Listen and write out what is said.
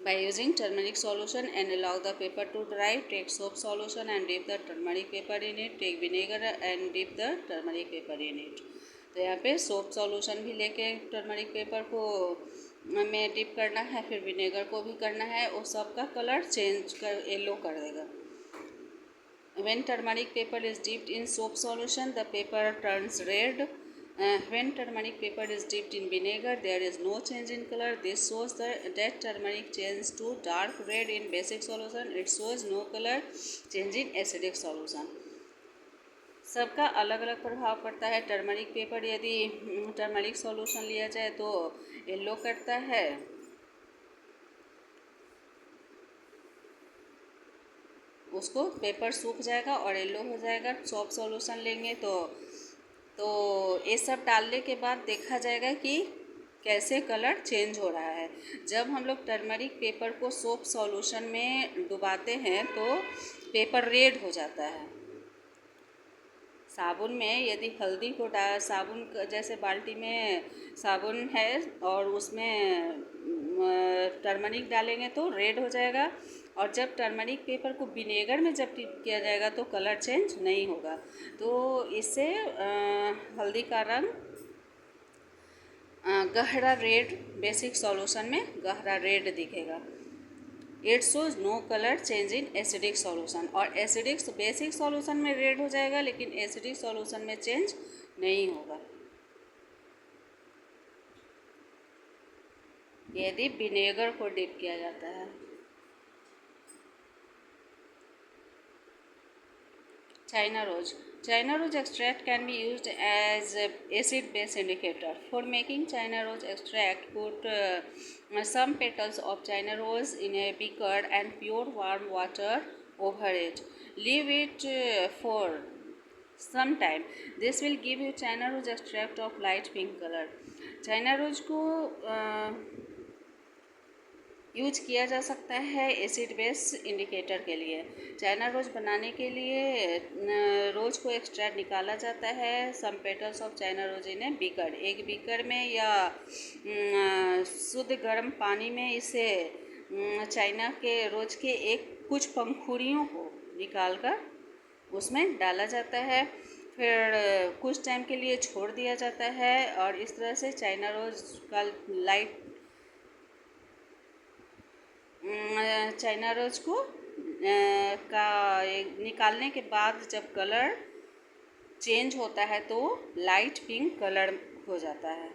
By using turmeric solution and allow the paper to dry, take soap solution and dip the turmeric paper in it, take vinegar and dip the turmeric paper in it. तो यहाँ पे soap solution भी लेके turmeric paper को में dip करना है, फिर विनेगर को भी करना है, वो सब का कलर चेंज कर येलो कर देगा. When turmeric paper is dipped in soap solution, the paper turns red. When turmeric paper is dipped in vinegar, there is no change in color. This shows that turmeric changes to dark red in basic solution. It shows no color change in acidic solution. सबका अलग अलग प्रभाव पड़ता है. Turmeric paper यदि turmeric solution लिया जाए तो येलो करता है, उसको पेपर सूख जाएगा और येलो हो जाएगा. सोप सॉल्यूशन लेंगे तो ये सब डालने के बाद देखा जाएगा कि कैसे कलर चेंज हो रहा है. जब हम लोग टर्मरिक पेपर को सोप सॉल्यूशन में डुबाते हैं तो पेपर रेड हो जाता है. साबुन में यदि हल्दी को साबुन जैसे बाल्टी में साबुन है और उसमें टर्मरिक डालेंगे तो रेड हो जाएगा, और जब टर्मरिक पेपर को विनेगर में जब डिप किया जाएगा तो कलर चेंज नहीं होगा. तो इससे हल्दी का रंग गहरा रेड, बेसिक सॉल्यूशन में गहरा रेड दिखेगा. It shows no colour change in acidic solution. और एसिडिक बेसिक सॉल्यूशन में रेड हो जाएगा लेकिन एसिडिक सॉल्यूशन में चेंज नहीं होगा यदि विनेगर को डिप किया जाता है. China rose. China rose extract can be used as acid base indicator. For making China rose extract, put some petals of China rose in a beaker and pour warm water over it. Leave it for some time. This will give you China rose extract of light pink color. China rose को use किया जा सकता है acid base indicator के लिए. China rose बनाने के लिए रोज को एक्सट्रैक्ट निकाला जाता है. Some petals of China rose in a beaker. एक बीकर में या शुद्ध गर्म पानी में इसे चाइना के रोज के कुछ पंखुड़ियों को निकालकर उसमें डाला जाता है. फिर कुछ टाइम के लिए छोड़ दिया जाता है और इस तरह से चाइना रोज का चाइना रोज को निकालने के बाद जब कलर चेंज होता है तो लाइट पिंक कलर हो जाता है.